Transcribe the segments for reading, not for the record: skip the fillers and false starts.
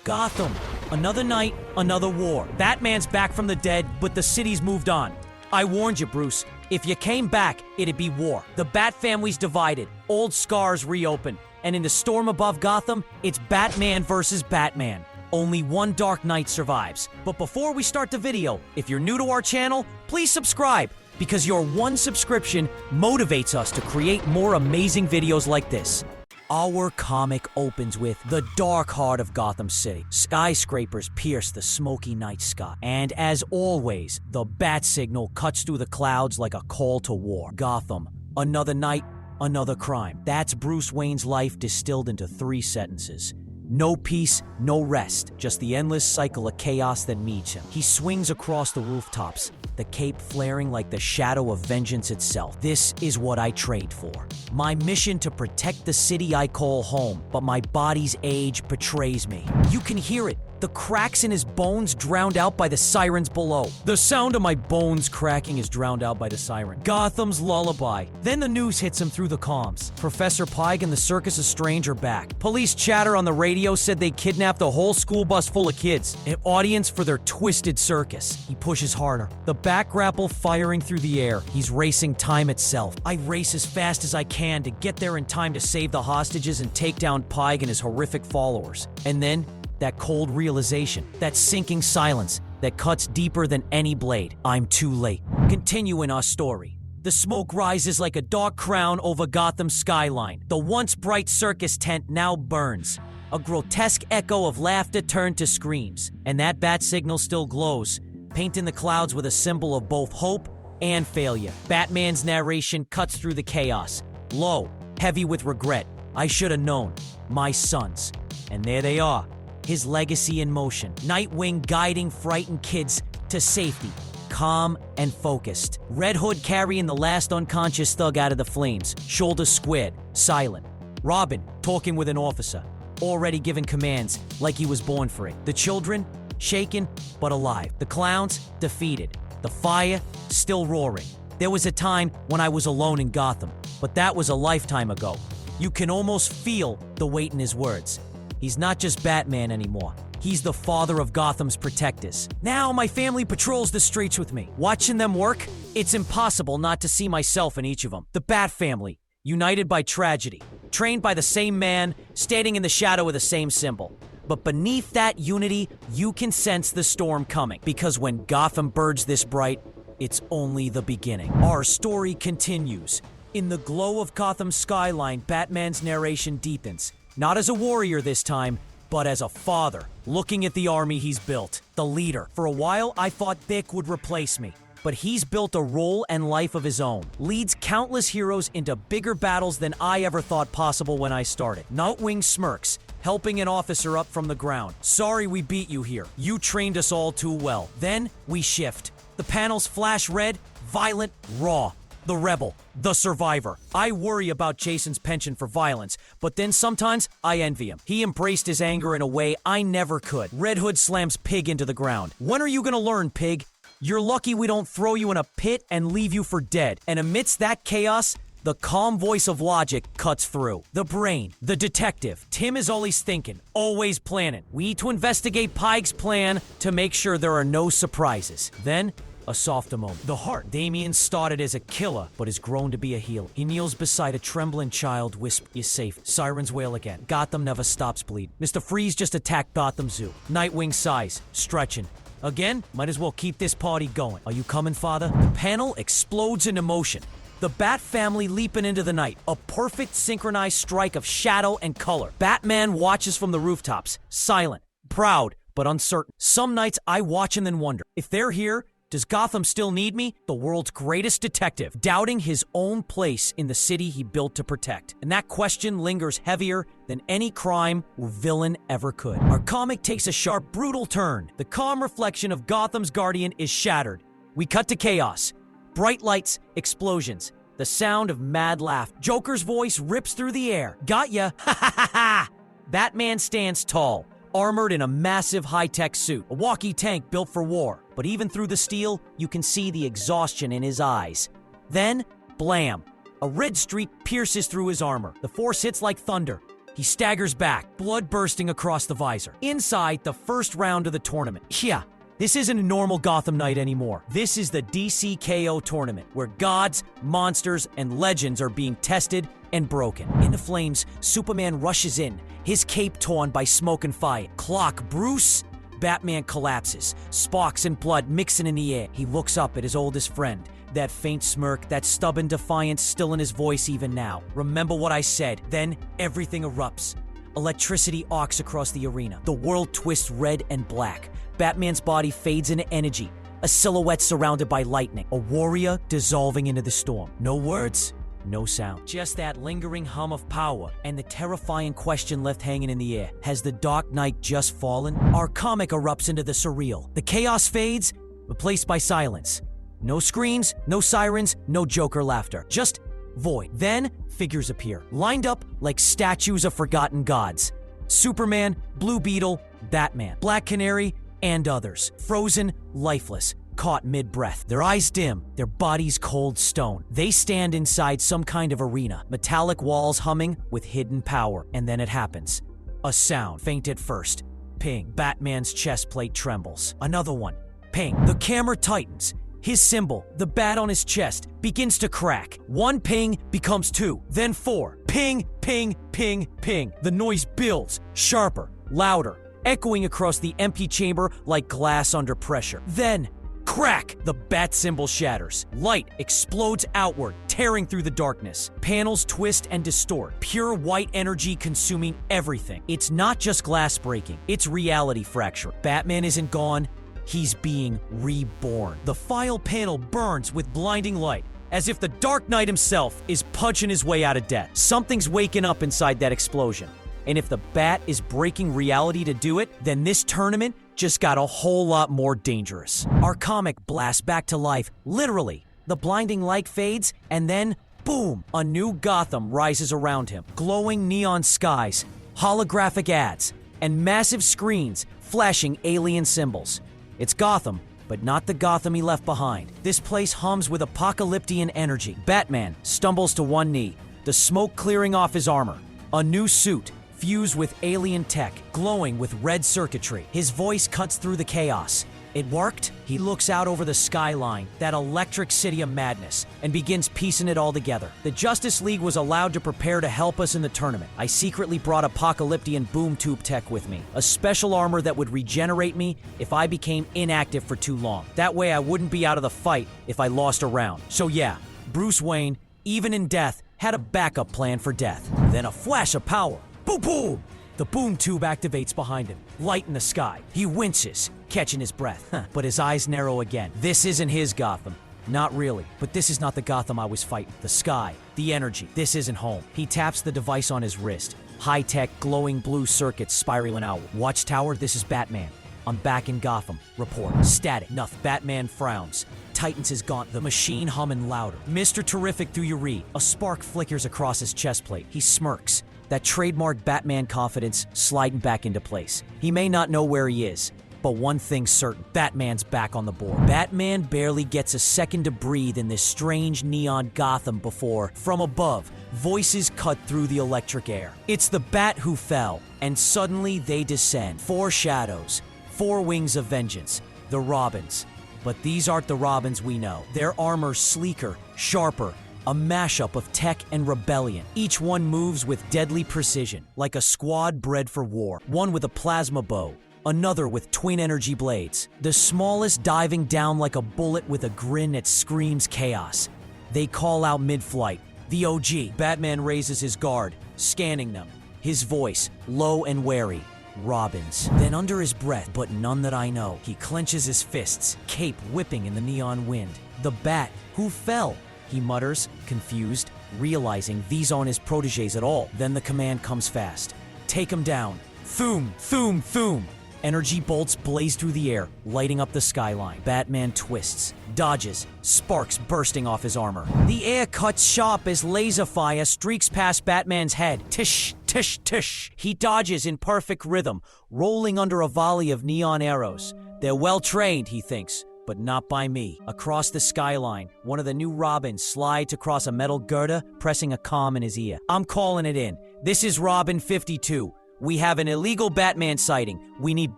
Gotham. Another night, another war. Batman's back from the dead, but the city's moved on. I warned you, Bruce. If you came back, it'd be war. The Bat family's divided. Old scars reopen. And in the storm above Gotham, it's Batman versus Batman. Only one Dark Knight survives. But before we start the video, if you're new to our channel, please subscribe, because your one subscription motivates us to create more amazing videos like this. Our comic opens with the dark heart of Gotham City. Skyscrapers pierce the smoky night sky. And as always, the bat signal cuts through the clouds like a call to war. Gotham, another night, another crime. That's Bruce Wayne's life distilled into 3 sentences. No peace, no rest, just the endless cycle of chaos that meets him. He swings across the rooftops, the cape flaring like the shadow of vengeance itself. This is what I trade for. My mission to protect the city I call home, but my body's age betrays me. You can hear it. The cracks in his bones drowned out by the sirens below. The sound of my bones cracking is drowned out by the siren. Gotham's lullaby. Then the news hits him through the comms. Professor Pyke and the Circus of Strange are back. Police chatter on the radio said they kidnapped a whole school bus full of kids. An audience for their twisted circus. He pushes harder. The back grapple firing through the air. He's racing time itself. I race as fast as I can to get there in time to save the hostages and take down Pyke and his horrific followers. And then that cold realization, that sinking silence that cuts deeper than any blade. I'm too late. Continuing our story. The smoke rises like a dark crown over Gotham's skyline. The once bright circus tent now burns. A grotesque echo of laughter turned to screams. And that bat signal still glows, painting the clouds with a symbol of both hope and failure. Batman's narration cuts through the chaos. Low, heavy with regret. I should have known. My sons. And there they are. His legacy in motion. Nightwing guiding frightened kids to safety. Calm and focused. Red Hood carrying the last unconscious thug out of the flames. Shoulders squared. Silent. Robin talking with an officer. Already giving commands like he was born for it. The children shaken but alive. The clowns defeated. The fire still roaring. There was a time when I was alone in Gotham, but that was a lifetime ago. You can almost feel the weight in his words. He's not just Batman anymore. He's the father of Gotham's protectors. Now my family patrols the streets with me. Watching them work, it's impossible not to see myself in each of them. The Bat family, united by tragedy, trained by the same man, standing in the shadow of the same symbol. But beneath that unity, you can sense the storm coming. Because when Gotham burns this bright, it's only the beginning. Our story continues. In the glow of Gotham's skyline, Batman's narration deepens. Not as a warrior this time, but as a father, looking at the army he's built. The leader. For a while, I thought Vic would replace me. But he's built a role and life of his own. Leads countless heroes into bigger battles than I ever thought possible when I started. Nightwing smirks, helping an officer up from the ground. Sorry we beat you here. You trained us all too well. Then, we shift. The panels flash red, violent, raw. The rebel, the survivor. I worry about Jason's penchant for violence, but then sometimes I envy him. He embraced his anger in a way I never could. Red Hood slams Pig into the ground. When are you gonna learn, Pig? You're lucky we don't throw you in a pit and leave you for dead. And amidst that chaos, the calm voice of logic cuts through. The brain, the detective. Tim is always thinking, always planning. We need to investigate Pyke's plan to make sure there are no surprises. Then, a softer moment. The heart. Damian started as a killer, but has grown to be a healer. He kneels beside a trembling child, whisper, "You're safe." Sirens wail again. Gotham never stops bleeding. Mr. Freeze just attacked Gotham Zoo. Nightwing sighs, stretching. Again? Might as well keep this party going. Are you coming, father? The panel explodes in emotion. The Bat family leaping into the night. A perfect synchronized strike of shadow and color. Batman watches from the rooftops, silent, proud, but uncertain. Some nights I watch and then wonder, if they're here, does Gotham still need me? The world's greatest detective, doubting his own place in the city he built to protect. And that question lingers heavier than any crime or villain ever could. Our comic takes a sharp, brutal turn. The calm reflection of Gotham's guardian is shattered. We cut to chaos. Bright lights, explosions, the sound of mad laugh. Joker's voice rips through the air. Got ya, ha ha ha ha! Batman stands tall, armored in a massive high-tech suit, a walkie tank built for war. But even through the steel, you can see the exhaustion in his eyes. Then, blam! A red streak pierces through his armor. The force hits like thunder. He staggers back, blood bursting across the visor. Inside the first round of the tournament. Yeah, this isn't a normal Gotham night anymore. This is the DC KO tournament, where gods, monsters, and legends are being tested and broken. In the flames, Superman rushes in, his cape torn by smoke and fire. Clock Bruce. Batman collapses, sparks and blood mixing in the air. He looks up at his oldest friend. That faint smirk, that stubborn defiance still in his voice even now. Remember what I said. Then everything erupts. Electricity arcs across the arena. The world twists red and black. Batman's body fades into energy, a silhouette surrounded by lightning. A warrior dissolving into the storm. No words, no sound. Just that lingering hum of power and the terrifying question left hanging in the air. Has the Dark Knight just fallen? Our comic erupts into the surreal. The chaos fades, replaced by silence. No screams, no sirens, no Joker laughter. Just void. Then, figures appear, lined up like statues of forgotten gods. Superman, Blue Beetle, Batman, Black Canary, and others. Frozen, lifeless, caught mid-breath. Their eyes dim, their bodies cold stone. They stand inside some kind of arena, metallic walls humming with hidden power. And then it happens. A sound, faint at first. Ping. Batman's chest plate trembles. Another one. Ping. The camera tightens. His symbol, the bat on his chest, begins to crack. One ping becomes two, then four. Ping, ping, ping, ping. The noise builds, sharper, louder, echoing across the empty chamber like glass under pressure. Then, crack! The bat symbol shatters. Light explodes outward, tearing through the darkness. Panels twist and distort, pure white energy consuming everything. It's not just glass breaking, it's reality fracture. Batman isn't gone, he's being reborn. The file panel burns with blinding light, as if the Dark Knight himself is punching his way out of death. Something's waking up inside that explosion. And if the bat is breaking reality to do it, then this tournament just got a whole lot more dangerous. Our comic blasts back to life, literally. The blinding light fades, and then, boom, a new Gotham rises around him. Glowing neon skies, holographic ads, and massive screens flashing alien symbols. It's Gotham, but not the Gotham he left behind. This place hums with apocalyptic energy. Batman stumbles to one knee, the smoke clearing off his armor. A new suit, fused with alien tech, glowing with red circuitry. His voice cuts through the chaos. It worked? He looks out over the skyline, that electric city of madness, and begins piecing it all together. The Justice League was allowed to prepare to help us in the tournament. I secretly brought apocalyptic boom tube tech with me, a special armor that would regenerate me if I became inactive for too long. That way I wouldn't be out of the fight if I lost a round. So yeah, Bruce Wayne, even in death, had a backup plan for death. Then a flash of power. Boom, boom! The boom tube activates behind him, light in the sky. He winces, catching his breath, but his eyes narrow again. This isn't his Gotham. Not really, but this is not the Gotham I was fighting. The sky, the energy, this isn't home. He taps the device on his wrist. High-tech, glowing blue circuits spiraling out. Watchtower, this is Batman. I'm back in Gotham. Report. Static. Nothing. Batman frowns. Tightens his gauntlet. The machine humming louder. Mr. Terrific, do you read? A spark flickers across his chest plate. He smirks. That trademark Batman confidence sliding back into place. He may not know where he is, but one thing's certain. Batman's back on the board. Batman barely gets a second to breathe in this strange neon Gotham before, from above, voices cut through the electric air. It's the Bat who fell, and suddenly they descend. Four shadows, four wings of vengeance, the Robins. But these aren't the Robins we know. Their armor's sleeker, sharper, a mashup of tech and rebellion. Each one moves with deadly precision, like a squad bred for war. One with a plasma bow, another with twin energy blades. The smallest diving down like a bullet with a grin that screams chaos. They call out mid-flight, the OG. Batman raises his guard, scanning them. His voice, low and wary. Robins. Then under his breath, but none that I know, he clenches his fists, cape whipping in the neon wind. The Bat who fell, he mutters, confused, realizing these aren't his protégés at all. Then the command comes fast. Take him down. Thoom, thoom, thoom. Energy bolts blaze through the air, lighting up the skyline. Batman twists, dodges, sparks bursting off his armor. The air cuts sharp as laser fire streaks past Batman's head. Tish, tish, tish. He dodges in perfect rhythm, rolling under a volley of neon arrows. They're well trained, he thinks, but not by me. Across the skyline, one of the new Robins slides across a metal girder, pressing a comm in his ear. I'm calling it in. This is Robin 52. We have an illegal Batman sighting. We need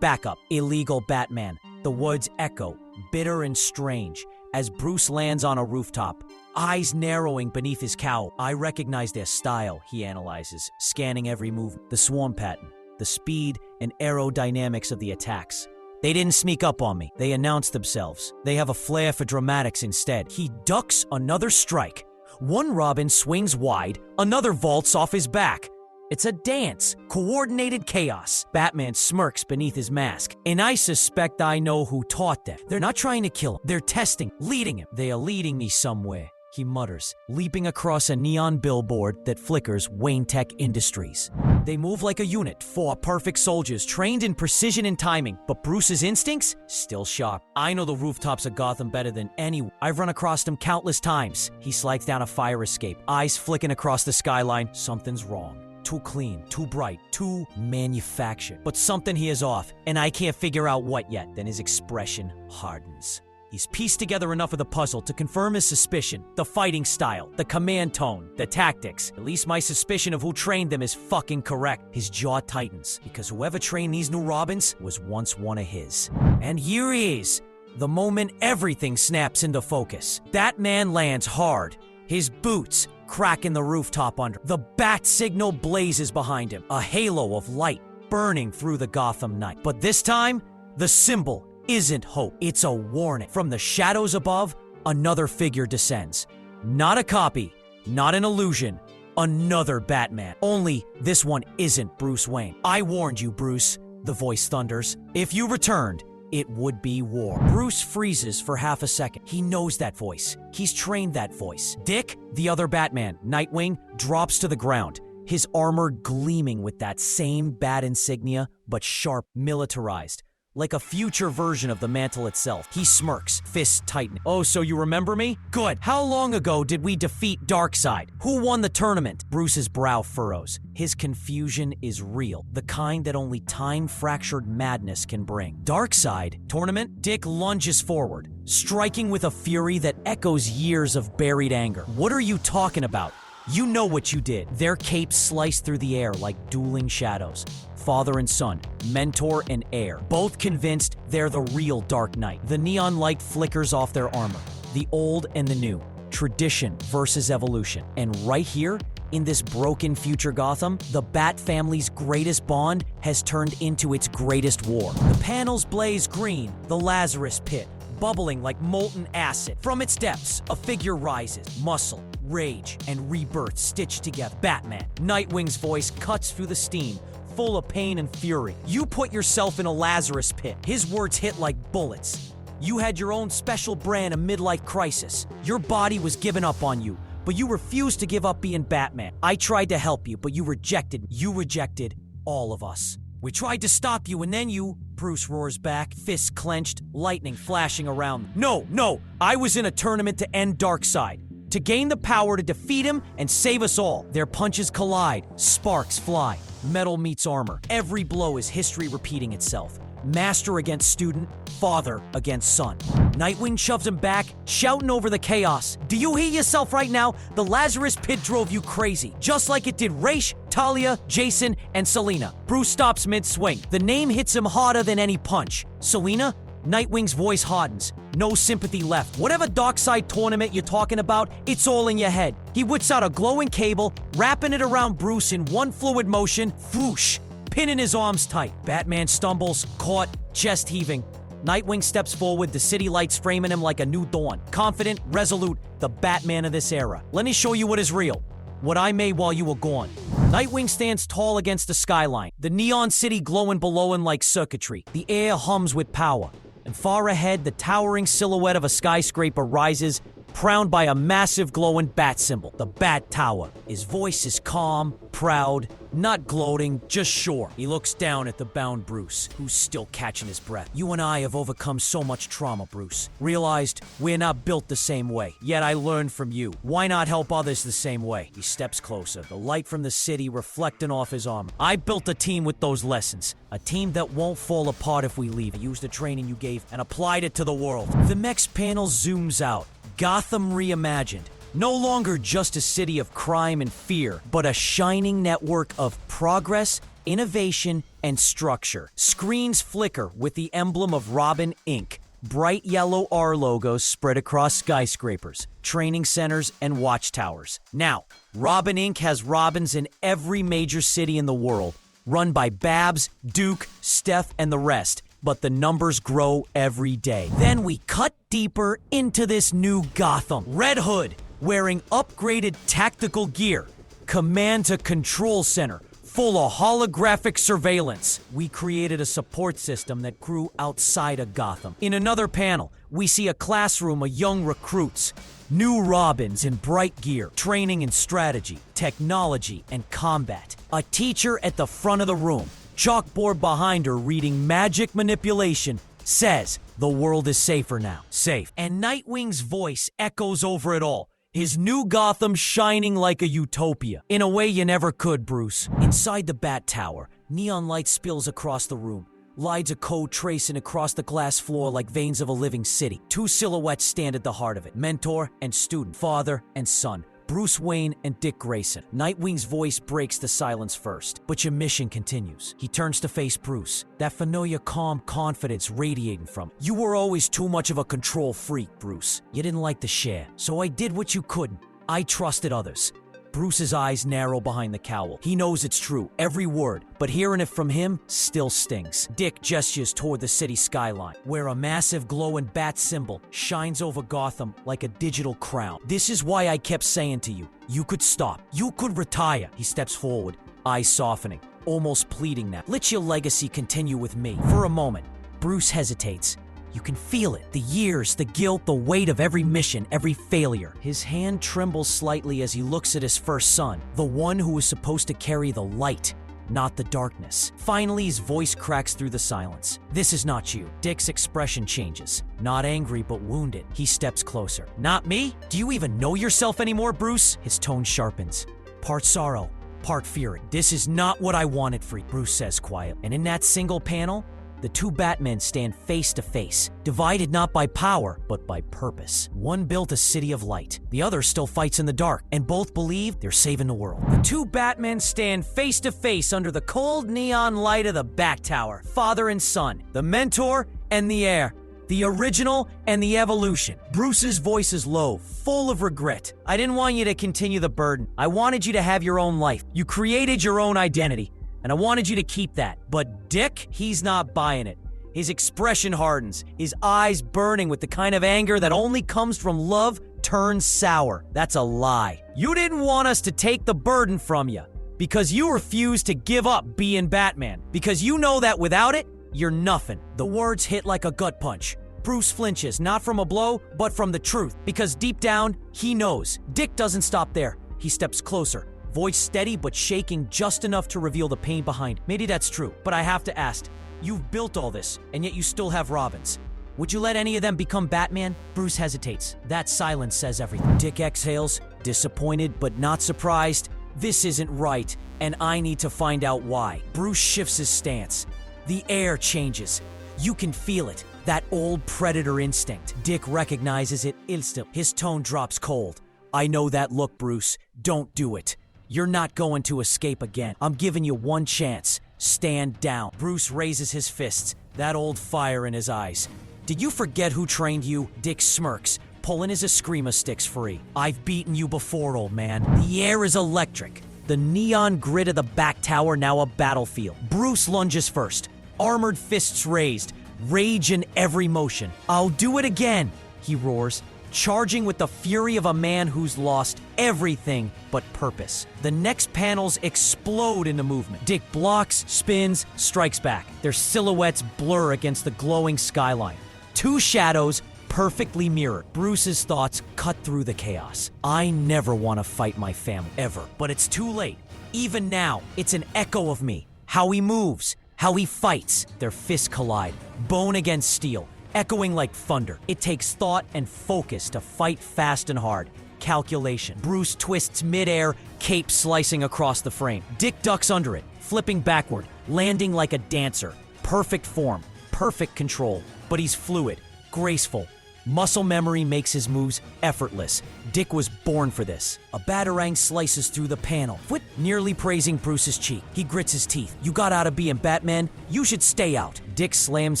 backup. Illegal Batman. The words echo, bitter and strange, as Bruce lands on a rooftop. Eyes narrowing beneath his cowl. I recognize their style, he analyzes, scanning every move. The swarm pattern, the speed and aerodynamics of the attacks. They didn't sneak up on me. They announced themselves. They have a flair for dramatics instead. He ducks another strike. One Robin swings wide, another vaults off his back. It's a dance, coordinated chaos. Batman smirks beneath his mask. And I suspect I know who taught them. They're not trying to kill him. They're testing, leading him. They are leading me somewhere, he mutters, leaping across a neon billboard that flickers Wayne Tech Industries. They move like a unit, 4 perfect soldiers trained in precision and timing, but Bruce's instincts still sharp. I know the rooftops of Gotham better than anyone. I've run across them countless times. He slides down a fire escape, eyes flicking across the skyline. Something's wrong. Too clean, too bright, too manufactured. But something here is off, and I can't figure out what yet. Then his expression hardens. He's pieced together enough of the puzzle to confirm his suspicion. The fighting style, the command tone, the tactics. At least my suspicion of who trained them is fucking correct. His jaw tightens, because whoever trained these new Robins was once one of his. And here he is, the moment everything snaps into focus. That man lands hard. His boots cracking the rooftop under. The bat signal blazes behind him, a halo of light burning through the Gotham night. But this time, the symbol isn't hope. It's a warning. From the shadows above, another figure descends. Not a copy, not an illusion, another Batman. Only this one isn't Bruce Wayne. I warned you, Bruce, the voice thunders. If you returned, it would be war. Bruce freezes for half a second. He knows that voice. He's trained that voice. Dick, the other Batman, Nightwing, drops to the ground, his armor gleaming with that same bat insignia, but sharp, militarized, like a future version of the mantle itself. He smirks, fists tightening. Oh, so you remember me? Good. How long ago did we defeat Darkseid? Who won the tournament? Bruce's brow furrows. His confusion is real, the kind that only time-fractured madness can bring. Darkseid? Tournament? Dick lunges forward, striking with a fury that echoes years of buried anger. What are you talking about? You know what you did. Their capes slice through the air like dueling shadows. Father and son, mentor and heir, both convinced they're the real Dark Knight. The neon light flickers off their armor, the old and the new, tradition versus evolution. And right here, in this broken future Gotham, the Bat family's greatest bond has turned into its greatest war. The panels blaze green, the Lazarus pit, bubbling like molten acid. From its depths, a figure rises, muscle, rage, and rebirth stitched together. Batman. Nightwing's voice cuts through the steam, full of pain and fury. You put yourself in a Lazarus pit. His words hit like bullets. You had your own special brand of midlife crisis. Your body was giving up on you, but you refused to give up being Batman. I tried to help you, but you rejected. You rejected all of us. We tried to stop you, and then you... Bruce roars back, fists clenched, lightning flashing around. No, I was in a tournament to end Darkseid, to gain the power to defeat him and save us all. Their punches collide, sparks fly, metal meets armor. Every blow is history repeating itself. Master against student, father against son. Nightwing shoves him back, shouting over the chaos. Do you hear yourself right now? The Lazarus pit drove you crazy, just like it did Raish, Talia, Jason, and Selina. Bruce stops mid-swing. The name hits him harder than any punch. Selina? Nightwing's voice hardens. No sympathy left. Whatever Darkseid tournament you're talking about, it's all in your head. He whips out a glowing cable, wrapping it around Bruce in one fluid motion. Whoosh! Pinning his arms tight. Batman stumbles, caught, chest heaving. Nightwing steps forward, the city lights framing him like a new dawn. Confident, resolute, the Batman of this era. Let me show you what is real. What I made while you were gone. Nightwing stands tall against the skyline, the neon city glowing below him like circuitry. The air hums with power. And far ahead, the towering silhouette of a skyscraper rises, crowned by a massive glowing bat symbol, the Bat Tower. His voice is calm, proud, Not gloating, just sure. He looks down at the bound Bruce, who's still catching his breath. You and I have overcome so much trauma, Bruce. Realized we're not built the same way. Yet I learned from you. Why not help others the same way? He steps closer, the light from the city reflecting off his armor. I built a team with those lessons. A team that won't fall apart if we leave. I used the training you gave and applied it to the world. The next panel zooms out. Gotham reimagined. No longer just a city of crime and fear, but a shining network of progress, innovation, and structure. Screens flicker with the emblem of Robin Inc. Bright yellow R logos spread across skyscrapers, training centers, and watchtowers. Now, Robin Inc. has Robins in every major city in the world, run by Babs, Duke, Steph, and the rest. But the numbers grow every day. Then we cut deeper into this new Gotham. Red Hood, wearing upgraded tactical gear. Command to control center, full of holographic surveillance. We created a support system that grew outside of Gotham. In another panel, we see a classroom of young recruits. New Robins in bright gear, training in strategy, technology, and combat. A teacher at the front of the room, chalkboard behind her reading magic manipulation, says, "The world is safer now." Safe. And Nightwing's voice echoes over it all. His new Gotham shining like a utopia. In a way you never could, Bruce. Inside the Bat Tower, neon light spills across the room. Lines of code tracing across the glass floor like veins of a living city. Two silhouettes stand at the heart of it. Mentor and student. Father and son. Bruce Wayne and Dick Grayson. Nightwing's voice breaks the silence first, but your mission continues. He turns to face Bruce, that familiar calm confidence radiating from him. You were always too much of a control freak, Bruce. You didn't like to share, so I did what you couldn't. I trusted others. Bruce's eyes narrow behind the cowl. He knows it's true, every word, but hearing it from him still stings. Dick gestures toward the city skyline, where a massive glowing bat symbol shines over Gotham like a digital crown. This is why I kept saying to you, you could stop, you could retire. He steps forward, eyes softening, almost pleading now. Let your legacy continue with me. For a moment, Bruce hesitates. You can feel it. The years, the guilt, the weight of every mission, every failure. His hand trembles slightly as he looks at his first son, the one who was supposed to carry the light, not the darkness. Finally, his voice cracks through the silence. This is not you. Dick's expression changes. Not angry, but wounded. He steps closer. Not me? Do you even know yourself anymore, Bruce? His tone sharpens. Part sorrow, part fear. This is not what I wanted for you, Bruce says quiet. And in that single panel, the two Batmen stand face to face, divided not by power, but by purpose. One built a city of light. The other still fights in the dark, and both believe they're saving the world. The two Batmen stand face to face under the cold neon light of the Bat Tower. Father and son, the mentor and the heir, the original and the evolution. Bruce's voice is low, full of regret. I didn't want you to continue the burden. I wanted you to have your own life. You created your own identity. And I wanted you to keep that. But Dick, he's not buying it. His expression hardens, his eyes burning with the kind of anger that only comes from love turns sour. That's a lie. You didn't want us to take the burden from you because you refused to give up being Batman. Because you know that without it, you're nothing. The words hit like a gut punch. Bruce flinches, not from a blow, but from the truth. Because deep down, he knows. Dick doesn't stop there. He steps closer. Voice steady but shaking just enough to reveal the pain behind. Maybe that's true, but I have to ask. You've built all this, and yet you still have Robins. Would you let any of them become Batman? Bruce hesitates. That silence says everything. Dick exhales, disappointed but not surprised. This isn't right, and I need to find out why. Bruce shifts his stance. The air changes. You can feel it. That old predator instinct. Dick recognizes it instantly. His tone drops cold. I know that look, Bruce. Don't do it. You're not going to escape again. I'm giving you one chance. Stand down. Bruce raises his fists, that old fire in his eyes. Did you forget who trained you? Dick smirks, pulling his Eskrima sticks free. I've beaten you before, old man. The air is electric. The neon grid of the back tower now a battlefield. Bruce lunges first, armored fists raised, rage in every motion. I'll do it again, he roars, charging with the fury of a man who's lost everything but purpose. The next panels explode into movement. Dick blocks, spins, strikes back. Their silhouettes blur against the glowing skyline. Two shadows perfectly mirrored. Bruce's thoughts cut through the chaos. I never want to fight my family, ever. But it's too late. Even now, it's an echo of me. How he moves, how he fights. Their fists collide, bone against steel, echoing like thunder. It takes thought and focus to fight fast and hard. Calculation. Bruce twists midair, cape slicing across the frame. Dick ducks under it, flipping backward, landing like a dancer. Perfect form, perfect control. But he's fluid, graceful. Muscle memory makes his moves effortless. Dick was born for this. A batarang slices through the panel, foot nearly praising Bruce's cheek. He grits his teeth. You got out of being Batman? You should stay out. Dick slams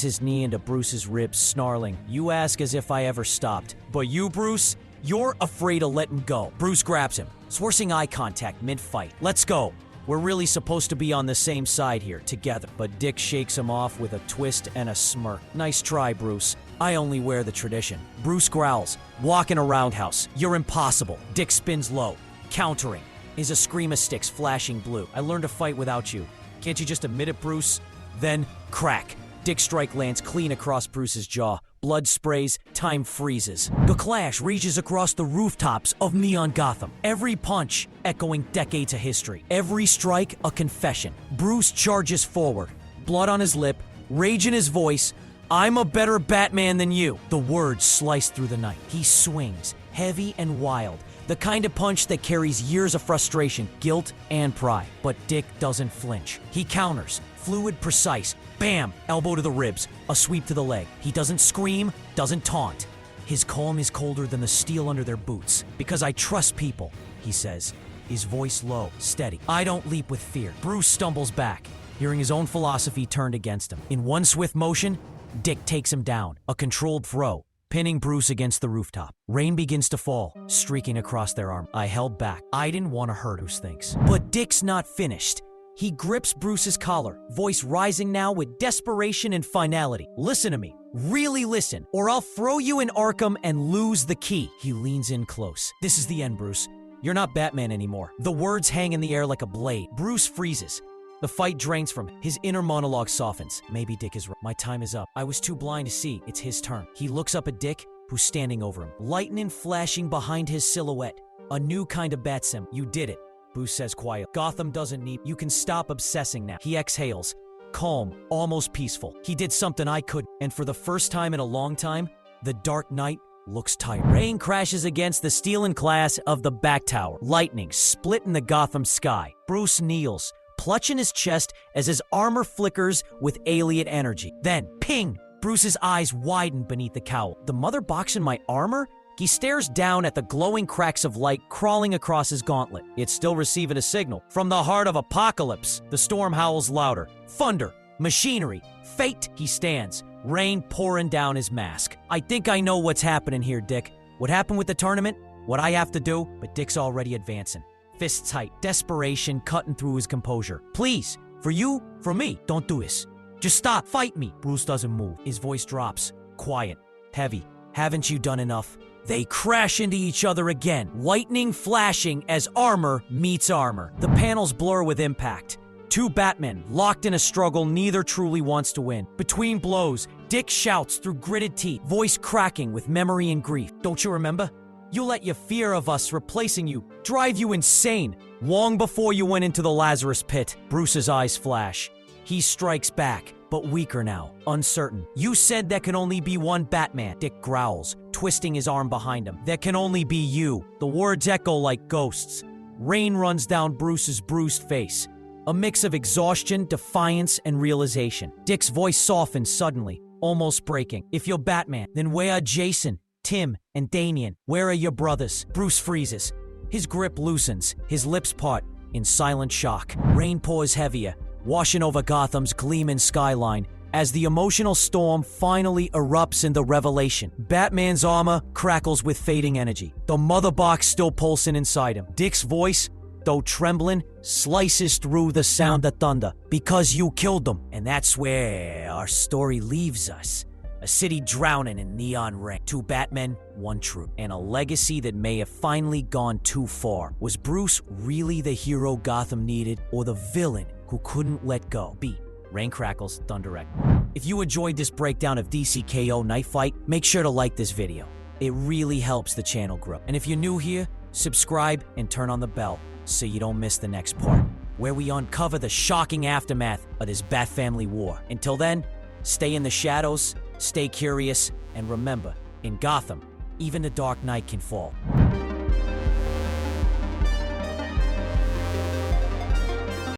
his knee into Bruce's ribs, snarling. You ask as if I ever stopped. But you, Bruce, you're afraid to let him go. Bruce grabs him, forcing eye contact mid-fight. Let's go. We're really supposed to be on the same side here, together. But Dick shakes him off with a twist and a smirk. Nice try, Bruce. I only wear the tradition. Bruce growls, walk in a roundhouse. You're impossible. Dick spins low, countering. Is a scream of sticks flashing blue. I learned to fight without you. Can't you just admit it, Bruce? Then, crack. Dick's strike lands clean across Bruce's jaw. Blood sprays, time freezes. The clash reaches across the rooftops of neon Gotham. Every punch echoing decades of history. Every strike a confession. Bruce charges forward, blood on his lip, rage in his voice. I'm a better Batman than you. The words slice through the night. He swings, heavy and wild. The kind of punch that carries years of frustration, guilt, and pride. But Dick doesn't flinch. He counters, fluid, precise. Bam! Elbow to the ribs, a sweep to the leg. He doesn't scream, doesn't taunt. His calm is colder than the steel under their boots. Because I trust people, he says, his voice low, steady. I don't leap with fear. Bruce stumbles back, hearing his own philosophy turned against him. In one swift motion, Dick takes him down, a controlled throw, pinning Bruce against the rooftop. Rain begins to fall, streaking across their arm. I held back. I didn't want to hurt, Bruce thinks. But Dick's not finished. He grips Bruce's collar, voice rising now with desperation and finality. Listen to me. Really listen, or I'll throw you in Arkham and lose the key. He leans in close. This is the end, Bruce. You're not Batman anymore. The words hang in the air like a blade. Bruce freezes. The fight drains from him. His inner monologue softens. Maybe Dick is right. My time is up. I was too blind to see. It's his turn. He looks up at Dick, who's standing over him. Lightning flashing behind his silhouette. A new kind of bat sim. You did it, Bruce says quiet. Gotham doesn't need. You can stop obsessing now. He exhales. Calm, almost peaceful. He did something I couldn't. And for the first time in a long time, the Dark Knight looks tired. Rain crashes against the steel and glass of the back tower. Lightning split in the Gotham sky. Bruce kneels, clutching his chest as his armor flickers with alien energy. Then, ping! Bruce's eyes widen beneath the cowl. The mother box in my armor? He stares down at the glowing cracks of light crawling across his gauntlet. It's still receiving a signal. From the heart of apocalypse, the storm howls louder. Thunder, machinery, fate. He stands, rain pouring down his mask. I think I know what's happening here, Dick. What happened with the tournament? What I have to do? But Dick's already advancing. Fists tight, desperation cutting through his composure. Please, for you, for me, don't do this. Just stop, fight me. Bruce doesn't move. His voice drops, quiet, heavy. Haven't you done enough? They crash into each other again, lightning flashing as armor meets armor. The panels blur with impact. Two Batmen, locked in a struggle neither truly wants to win. Between blows, Dick shouts through gritted teeth, voice cracking with memory and grief. Don't you remember? You let your fear of us replacing you drive you insane. Long before you went into the Lazarus pit, Bruce's eyes flash. He strikes back, but weaker now, uncertain. You said there can only be one Batman. Dick growls, twisting his arm behind him. There can only be you. The words echo like ghosts. Rain runs down Bruce's bruised face. A mix of exhaustion, defiance, and realization. Dick's voice softens suddenly, almost breaking. If you're Batman, then where are Jason, Tim, and Damian? Where are your brothers? Bruce freezes. His grip loosens, his lips part in silent shock. Rain pours heavier, washing over Gotham's gleaming skyline as the emotional storm finally erupts in the revelation. Batman's armor crackles with fading energy, the mother box still pulsing inside him. Dick's voice, though trembling, slices through the sound of thunder. Because you killed them. And that's where our story leaves us. A city drowning in neon rain. Two Batmen, one truth. And a legacy that may have finally gone too far. Was Bruce really the hero Gotham needed, or the villain who couldn't let go? Beat. Rain crackles, thunder echo. If you enjoyed this breakdown of DC KO Night Fight, make sure to like this video. It really helps the channel grow. And if you're new here, subscribe and turn on the bell so you don't miss the next part, where we uncover the shocking aftermath of this Bat Family war. Until then, stay in the shadows, stay curious, and remember, in Gotham, even the Dark Knight can fall.